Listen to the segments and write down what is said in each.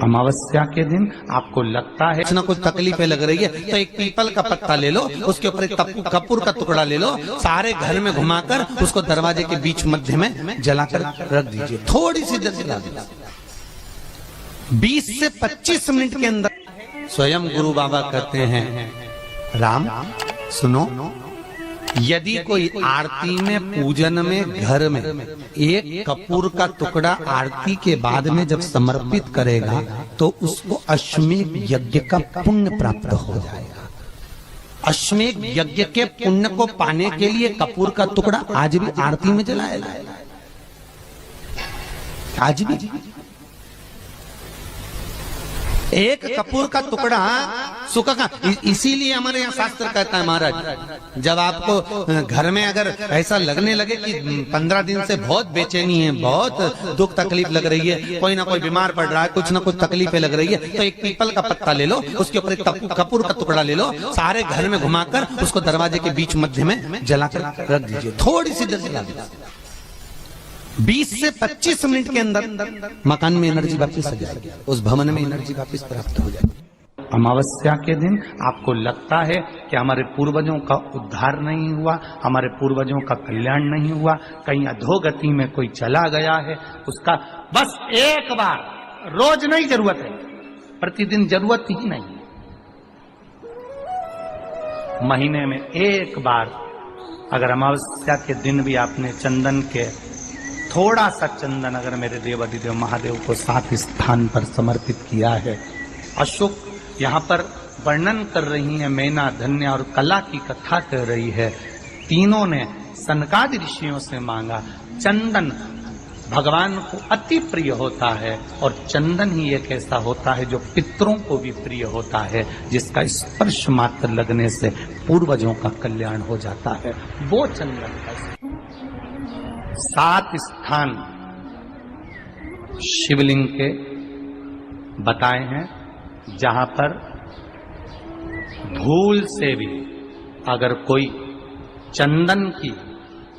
अमावस्या के दिन आपको लगता है कुछ ना कुछ तकलीफें लग रही है, तो एक पीपल का पत्ता ले लो, उसके ऊपर एक कपूर का टुकड़ा ले लो, सारे घर में घुमाकर उसको दरवाजे के बीच मध्य में जलाकर रख दीजिए। थोड़ी सी देर जला दीजिए, 20 से 25 मिनट के अंदर। स्वयं गुरु बाबा कहते हैं, राम सुनो, यदि कोई आरती में, पूजन में, घर में एक कपूर का टुकड़ा आरती के बाद में जब समर्पित करेगा तो उसको अश्वमेध यज्ञ का पुण्य प्राप्त हो जाएगा। अश्वमेध यज्ञ के पुण्य को पाने के लिए कपूर का टुकड़ा आज भी आरती में जलाया जाएगा, आज भी। एक कपूर का टुकड़ा सूखा का, इसीलिए हमारे यहाँ शास्त्र कहता है महाराज, जब आपको घर में अगर ऐसा लगने लगे कि 15 दिन से बहुत बेचैनी है, बहुत दुख तकलीफ लग रही है, कोई ना कोई बीमार पड़ रहा है, कुछ ना कुछ तकलीफें लग रही है, तो एक पीपल का पत्ता ले लो, उसके ऊपर एक कपूर का टुकड़ा ले लो, सारे घर में घुमाकर उसको दरवाजे के बीच मध्य में जलाकर रख दीजिए। थोड़ी सी देर जला दीजिए, 20 से 25 मिनट के अंदर मकान में एनर्जी वापस आ जाएगी, उस भवन में एनर्जी वापस प्राप्त हो जाएगी। अमावस्या के दिन आपको लगता है कि हमारे पूर्वजों का उद्धार नहीं हुआ, हमारे पूर्वजों का कल्याण नहीं हुआ, कहीं अधोगति में कोई चला गया है, उसका बस एक बार, रोज नहीं जरूरत है, प्रतिदिन जरूरत ही नहीं, महीने में एक बार अगर अमावस्या के दिन भी आपने चंदन के थोड़ा सा चंदन अगर मेरे देवाधिदेव महादेव को 7 स्थान पर समर्पित किया है। अशोक यहाँ पर वर्णन कर रही है, मैना, धन्य और कला की कथा कर रही है। तीनों ने सनकादि ऋषियों से मांगा। चंदन भगवान को अति प्रिय होता है और चंदन ही एक ऐसा होता है जो पितरों को भी प्रिय होता है, जिसका स्पर्श मात्र लगने से पूर्वजों का कल्याण हो जाता है। वो चंदन का 7 स्थान शिवलिंग के बताए हैं, जहां पर भूल से भी अगर कोई चंदन की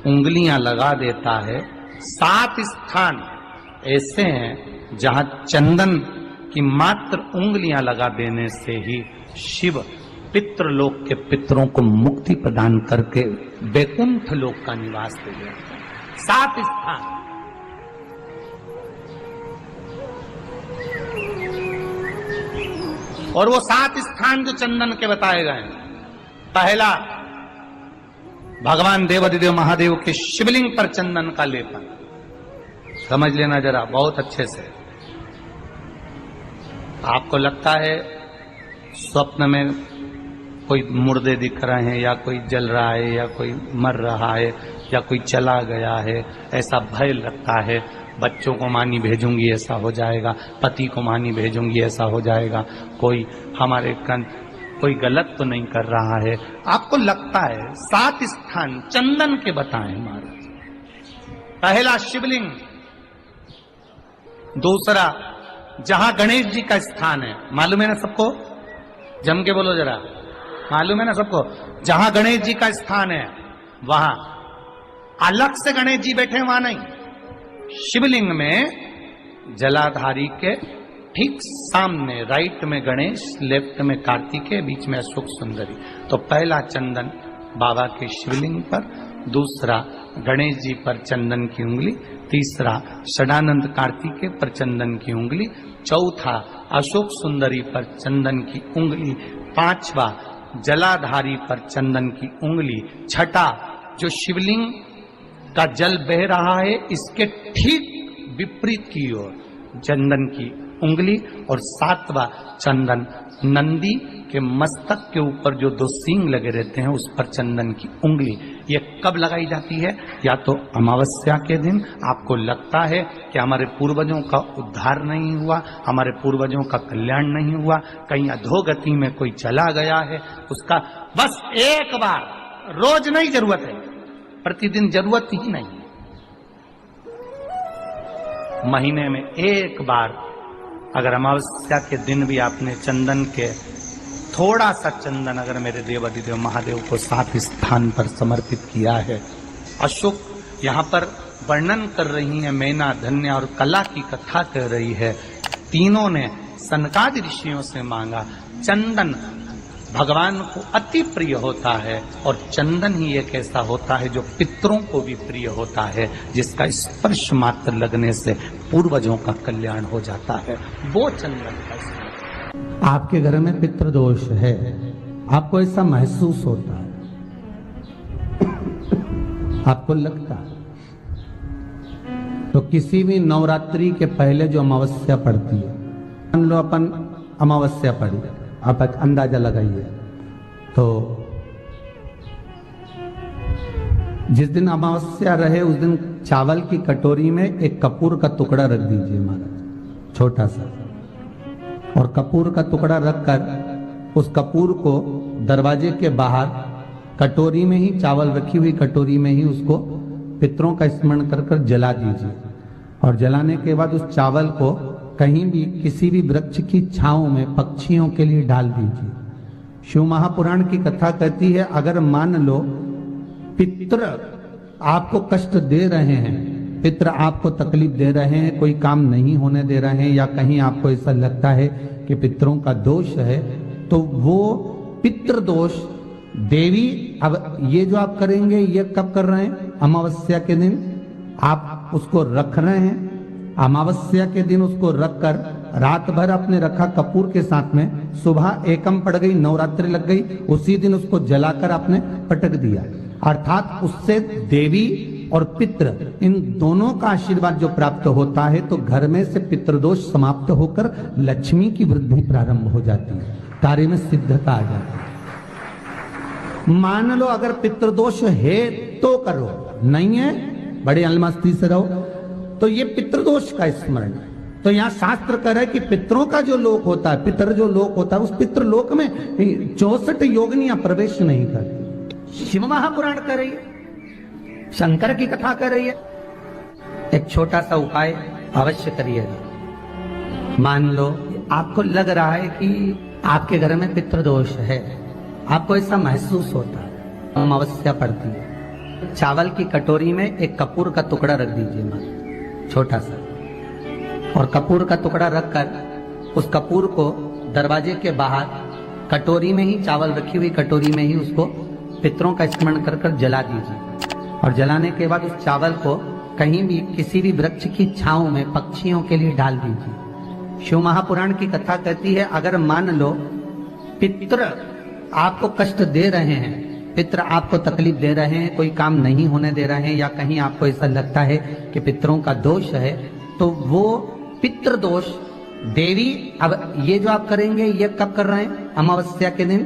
उंगलियां लगा देता है, 7 स्थान ऐसे हैं जहां चंदन की मात्र उंगलियां लगा देने से ही शिव पितृलोक के पितरों को मुक्ति प्रदान करके वैकुंठ लोक का निवास दे देते हैं। 7 स्थान। और वो 7 स्थान जो चंदन के बताए गए, पहला भगवान देवाधिदेव महादेव के शिवलिंग पर चंदन का लेपन। समझ लेना जरा बहुत अच्छे से। आपको लगता है स्वप्न में कोई मुर्दे दिख रहे हैं, या कोई जल रहा है, या कोई मर रहा है, या कोई चला गया है, ऐसा भय लगता है। बच्चों को मानी भेजूंगी ऐसा हो जाएगा, पति को मानी भेजूंगी ऐसा हो जाएगा, कोई हमारे कोई गलत तो नहीं कर रहा है। आपको लगता है 7 स्थान चंदन के बताएं महाराज। पहला शिवलिंग, दूसरा जहां गणेश जी का स्थान है, मालूम है ना सबको, जम के बोलो जरा, मालूम है ना सबको, जहां गणेश जी का स्थान है वहां अलग से गणेश जी बैठे, वहां नहीं। शिवलिंग में जलाधारी के ठीक सामने राइट में गणेश, लेफ्ट में कार्तिकेय, बीच में अशोक सुंदरी। तो पहला चंदन बाबा के शिवलिंग पर, दूसरा गणेश जी पर चंदन की उंगली, तीसरा षडानंद कार्तिकेय पर चंदन की उंगली, चौथा अशोक सुंदरी पर चंदन की उंगली, पांचवा जलाधारी पर चंदन की उंगली, छठा जो शिवलिंग का जल बह रहा है इसके ठीक विपरीत की ओर चंदन की उंगली, और 7वां चंदन नंदी के मस्तक के ऊपर जो 2 सींग लगे रहते हैं उस पर चंदन की उंगली। ये कब लगाई जाती है? या तो अमावस्या के दिन आपको लगता है कि हमारे पूर्वजों का उद्धार नहीं हुआ, हमारे पूर्वजों का कल्याण नहीं हुआ, कहीं अधोगति में कोई चला गया है, उसका बस एक बार, रोज नहीं जरूरत है, प्रतिदिन जरूरत ही नहीं, महीने में एक बार अगर अमावस्या के दिन भी आपने चंदन के थोड़ा सा चंदन अगर मेरे देवाधिदेव महादेव को 7 स्थान पर समर्पित किया है। अशोक यहाँ पर वर्णन कर रही है, मैना, धन्य और कला की कथा कर रही है। तीनों ने सनकादि ऋषियों से मांगा। चंदन भगवान को अति प्रिय होता है और चंदन ही एक ऐसा होता है जो पितरों को भी प्रिय होता है, जिसका स्पर्श मात्र लगने से पूर्वजों का कल्याण हो जाता है। वो चंदन का आपके घर में पितृदोष है, आपको ऐसा महसूस होता है, आपको लगता है, तो किसी भी नवरात्रि के पहले जो अमावस्या पड़ती है, मान लो अपन अमावस्या पड़ी, आप अंदाजा लगाइए, तो जिस दिन अमावस्या रहे उस दिन चावल की कटोरी में एक कपूर का टुकड़ा रख दीजिए महाराज, छोटा सा, और कपूर का टुकड़ा रखकर उस कपूर को दरवाजे के बाहर कटोरी में ही, चावल रखी हुई कटोरी में ही उसको पितरों का स्मरण कर कर जला दीजिए। और जलाने के बाद उस चावल को कहीं भी किसी भी वृक्ष की छांव में पक्षियों के लिए डाल दीजिए। शिव महापुराण की कथा कहती है, अगर मान लो पितृ आपको कष्ट दे रहे हैं, पितृ आपको तकलीफ दे रहे हैं, कोई काम नहीं होने दे रहे हैं, या कहीं आपको ऐसा लगता है कि पितरों का दोष है, तो वो पितृदोष देवी, अब ये जो आप करेंगे ये कब कर रहे हैं? अमावस्या के दिन आप उसको रख रहे हैं। अमावस्या के दिन उसको रखकर रात भर आपने रखा कपूर के साथ में, सुबह एकम पड़ गई, नवरात्रि लग गई, उसी दिन उसको जलाकर आपने पटक दिया। अर्थात उससे देवी और पितृ इन दोनों का आशीर्वाद जो प्राप्त होता है, तो घर में से पितृदोष समाप्त होकर लक्ष्मी की वृद्धि प्रारंभ हो जाती है, कार्य में सिद्धता आ जाती है। मान लो अगर पितृदोष है तो करो, नहीं है बड़ी अलमस्ती से रहो, तो ये पितृदोष का स्मरण। तो यहाँ शास्त्र कह रहा है कि पितरों का जो लोक होता है, पितर जो लोक होता है, उस पितृलोक में 64 योगिनियां प्रवेश नहीं करती। शिव महापुराण कर रही है, शंकर की कथा कर रही है। एक छोटा सा उपाय अवश्य करिएगा। मान लो आपको लग रहा है कि आपके घर में पितृदोष है, आपको ऐसा महसूस होता है, अमावस्या पड़ती है, चावल की कटोरी में एक कपूर का टुकड़ा रख दीजिए मां, छोटा सा, और कपूर का टुकड़ा रखकर उस कपूर को दरवाजे के बाहर कटोरी में ही, चावल रखी हुई कटोरी में ही उसको पितरों का स्मरण कर कर जला दीजिए। और जलाने के बाद उस चावल को कहीं भी किसी भी वृक्ष की छांव में पक्षियों के लिए डाल दीजिए। शिव महापुराण की कथा कहती है, अगर मान लो पितृ आपको कष्ट दे रहे हैं, पितृ आपको तकलीफ दे रहे हैं, कोई काम नहीं होने दे रहे हैं, या कहीं आपको ऐसा लगता है कि पितरों का दोष है, तो वो पितृदोष देवी, अब ये जो आप करेंगे ये कब कर रहे हैं? अमावस्या के दिन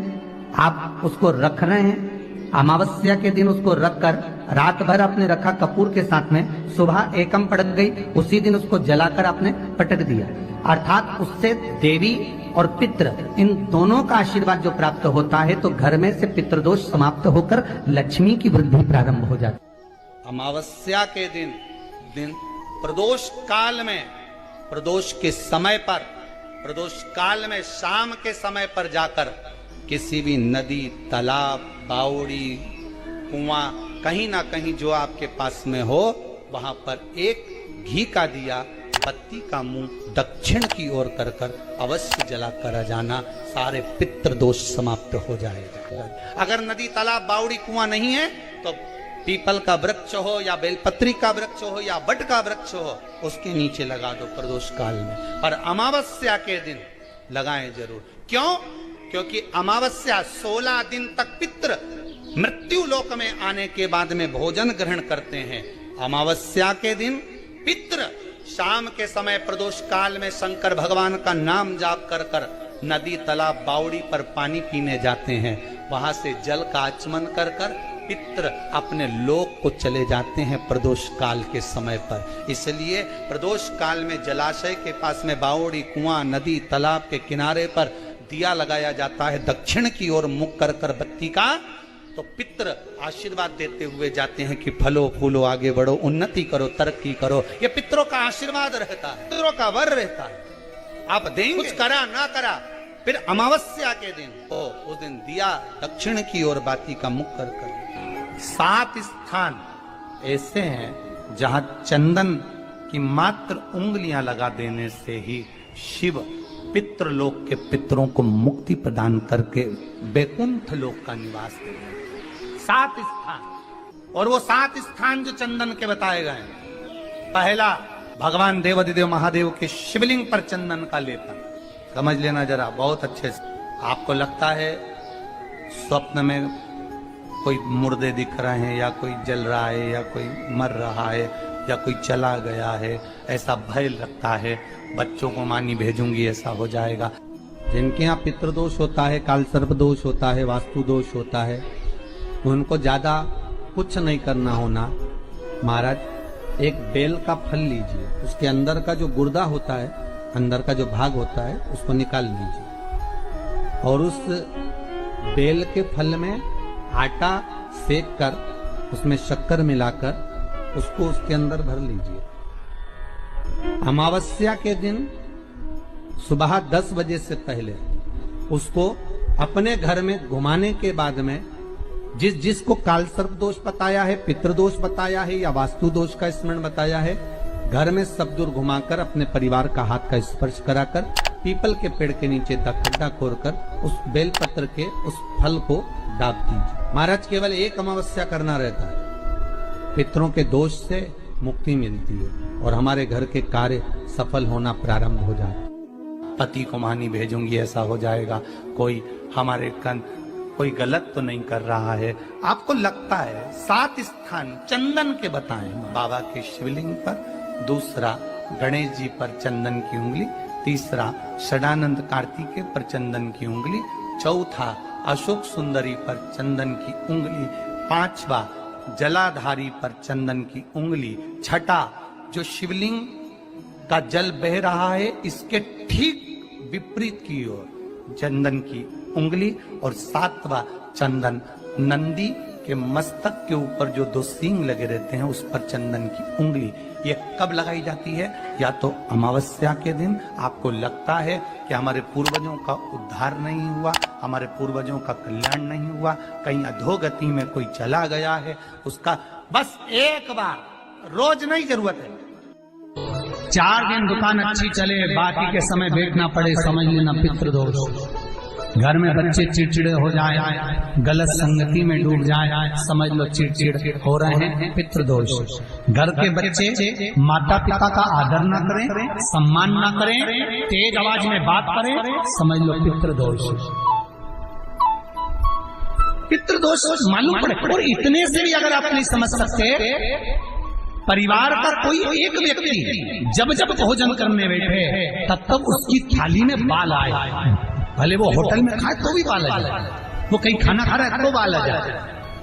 आप उसको रख रहे हैं। अमावस्या के दिन उसको रखकर रात भर आपने रखा कपूर के साथ में, सुबह एकम पड़ गई, उसी दिन उसको जलाकर आपने पटक दिया। अर्थात उससे देवी और पितृ इन दोनों का आशीर्वाद जो प्राप्त होता है, तो घर में से पितृदोष समाप्त होकर लक्ष्मी की वृद्धि प्रारंभ हो जाती है। अमावस्या के दिन प्रदोष काल में, प्रदोष के समय पर, प्रदोष काल में शाम के समय पर जाकर किसी भी नदी, तालाब, बावड़ी, कुआं, कहीं ना कहीं जो आपके पास में हो, वहां पर एक घी का दिया, बत्ती का मुंह दक्षिण की ओर कर कर अवश्य जला कर जाना, सारे पितृदोष समाप्त हो जाएगा। अगर नदी, तालाब, बावड़ी, कुआं नहीं है तो पीपल का वृक्ष हो या बेलपत्री का वृक्ष हो या बट का वृक्ष हो, उसके नीचे लगा दो प्रदोष काल में। और अमावस्या के दिन लगाएं जरूर। क्यों? क्योंकि अमावस्या 16 दिन तक पितृ मृत्यु लोक में आने के बाद में भोजन ग्रहण करते हैं। अमावस्या के दिन पितृ शाम के समय प्रदोष काल में शंकर भगवान का नाम जाप कर कर नदी, तालाब, बावड़ी पर पानी पीने जाते हैं। वहां से जल का आचमन कर कर पितृ अपने लोक को चले जाते हैं प्रदोष काल के समय पर। इसलिए प्रदोष काल में जलाशय के पास में बावड़ी, कुआं, नदी, तालाब के किनारे पर दिया लगाया जाता है, दक्षिण की ओर मुख कर कर बत्ती का, तो पितृ आशीर्वाद देते हुए जाते हैं कि फलो फूलो, आगे बढ़ो, उन्नति करो, तरक्की करो। ये पितरों का आशीर्वाद रहता है, पितरों का वर रहता है। आप देंगे, कुछ करा ना करा, फिर अमावस्या के दिन उस दिन दिया दक्षिण की ओर बाती का मुख कर कर। 7 स्थान ऐसे हैं जहां चंदन की मात्र उंगलियां लगा देने से ही शिव पितृलोक के पितरों को मुक्ति प्रदान करके वैकुंठ लोक का निवास करेंगे। 7 स्थान, और वो 7 स्थान जो चंदन के बताए गए हैं। पहला, भगवान देवाधिदेव महादेव के शिवलिंग पर चंदन का लेपन। समझ लेना जरा बहुत अच्छे से। आपको लगता है स्वप्न में कोई मुर्दे दिख रहे हैं, या कोई जल रहा है, या कोई मर रहा है, या कोई चला गया है, ऐसा भय लगता है। बच्चों को मानी भेजूंगी ऐसा हो जाएगा। जिनके यहाँ पितृदोष होता है, काल सर्प दोष होता है, वास्तु दोष होता है, उनको ज्यादा कुछ नहीं करना होना। महाराज एक बेल का फल लीजिए, उसके अंदर का जो गुर्दा होता है, अंदर का जो भाग होता है, उसको निकाल लीजिए और उस बेल के फल में आटा सेक कर उसमें शक्कर मिलाकर उसको उसके अंदर भर लीजिए। अमावस्या के दिन सुबह 10 बजे से पहले उसको अपने घर में घुमाने के बाद में जिसको काल सर्प दोष बताया है, पितृदोष बताया है, या वास्तु दोष का स्मरण बताया है, घर में सब दूर घुमाकर अपने परिवार का हाथ का स्पर्श कराकर पीपल के पेड़ के नीचे खड्डा खोदकर उस बेल पत्र के उस फल को दाब दीजिए। महाराज केवल एक अमावस्या करना रहता है, पितरों के दोष से मुक्ति मिलती है और हमारे घर के कार्य सफल होना प्रारंभ हो जाता है। पति को मानी भेजूंगी ऐसा हो जाएगा। कोई हमारे कोई गलत तो नहीं कर रहा है। आपको लगता है 7 स्थान चंदन के बताएं। बाबा के शिवलिंग पर, दूसरा गणेश जी पर चंदन की उंगली, तीसरा षडानंद कार्तिकेय पर चंदन की उंगली, चौथा अशोक सुंदरी पर चंदन की उंगली, 5वां जलाधारी पर चंदन की उंगली, छठा जो शिवलिंग का जल बह रहा है इसके ठीक विपरीत की ओर चंदन की उंगली, और 7वां चंदन नंदी के मस्तक के ऊपर जो 2 सींग लगे रहते हैं उस पर चंदन की उंगली। ये कब लगाई जाती है? या तो अमावस्या के दिन। आपको लगता है कि हमारे पूर्वजों का उद्धार नहीं हुआ, हमारे पूर्वजों का कल्याण नहीं हुआ, कहीं अधोगति में कोई चला गया है, उसका बस एक बार, रोज नहीं जरूरत है, 4 दिन दुकान अच्छी चले, बाकी के समय बैठना पड़े, समझ लेना पितृदोष। घर में बच्चे चिड़चिड़े हो जाए, गलत संगति में डूब जाए, समझ लो चिड़चिड़ हो रहे हैं, पितृदोष। घर के बच्चे माता पिता का आदर न करें, सम्मान न करें, तेज आवाज में बात करें, समझ लो पितृदोष। पितृदोष मालूम पड़े। और इतने से भी अगर आप नहीं समझ सकते, परिवार का कोई एक व्यक्ति जब जब भोजन करने बैठे तब तब उसकी थाली में बाल आए, भले वो होटल में खाए तो भी बाल आ जाए, वो कहीं खाना खा रहा है तो बाल आ जाए।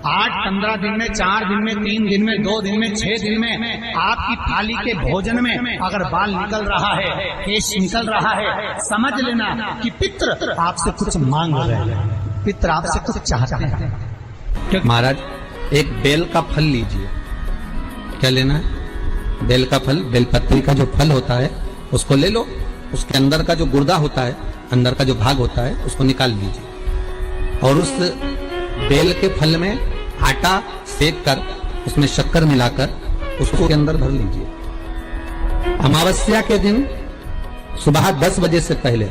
8-15 दिन में, 4 दिन में, 3 दिन में, 2 दिन में, 6 दिन में आपकी थाली के भोजन में अगर बाल निकल रहा है, केश निकल रहा है, समझ लेना कि पितृ आपसे कुछ मांग रहे हैं, पितृ आपसे कुछ चाहते हैं। महाराज एक बेल का फल लीजिए। क्या लेना है? बेल का फल, बेलपत्री का जो फल होता है उसको ले लो, उसके अंदर का जो गुर्दा होता है, अंदर का जो भाग होता है, उसको निकाल लीजिए और उस बेल के फल में आटा सेक कर उसमें शक्कर मिलाकर उसको के अंदर भर लीजिए। अमावस्या के दिन सुबह 10 बजे से पहले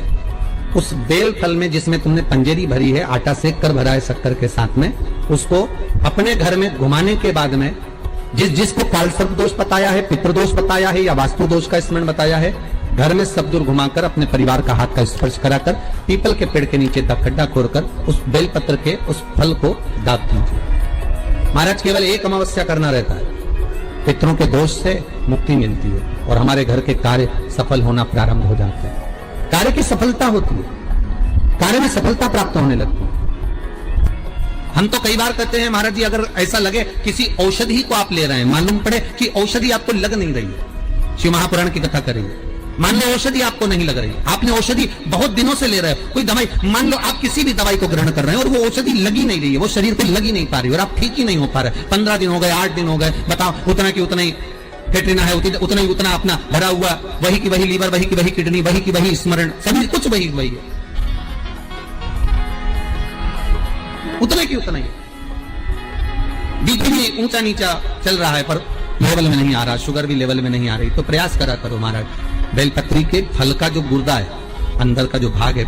उस बेल फल में जिसमें तुमने पंजेरी भरी है, आटा सेक कर भरा है शक्कर के साथ में, उसको अपने घर में घुमाने के बाद में जिसको काल सर्प दोष बताया है, पितृदोष बताया है, या वास्तु दोष का स्मरण बताया है, घर में सब दूर घुमाकर अपने परिवार का हाथ का स्पर्श कराकर पीपल के पेड़ के नीचे खड्डा खोदकर उस बेल पत्र के उस फल को दाब दीजिए। महाराज केवल एक अमावस्या करना रहता है, पितरों के दोष से मुक्ति मिलती है और हमारे घर के कार्य सफल होना प्रारंभ हो जाते हैं। कार्य की सफलता होती है, कार्य में सफलता प्राप्त होने लगती है। हम तो कई बार कहते हैं महाराज जी, अगर ऐसा लगे किसी औषधि को आप ले रहे हैं, मालूम पड़े कि औषधि आपको लग नहीं रही है, शिव महापुराण की कथा करेंगे, मान लो औषधि आपको नहीं लग रही, आपने औषधि बहुत दिनों से ले रहे हो, कोई दवाई, मान लो आप किसी भी दवाई को ग्रहण कर रहे हैं और वो औषधि लगी नहीं रही है, वो शरीर को लगी नहीं पा रही और आप ठीक ही नहीं हो पा रहे, 15 दिन हो गए, 8 दिन हो गए, बताओ उतना की उतना ही फेटरिना है, उतना ही उतना अपना भरा हुआ, वही की वही लीवर, वही की वही किडनी, वही की वही स्मरण, सभी कुछ वही वही है, उतना की उतना ही। बीपी भी ऊंचा नीचा चल रहा है पर लेवल में नहीं आ रहा, शुगर भी लेवल में नहीं आ रही, तो प्रयास करा करो महाराज, बेलपत्री के फल का जो गुर्दा है अंदर का जो भाग है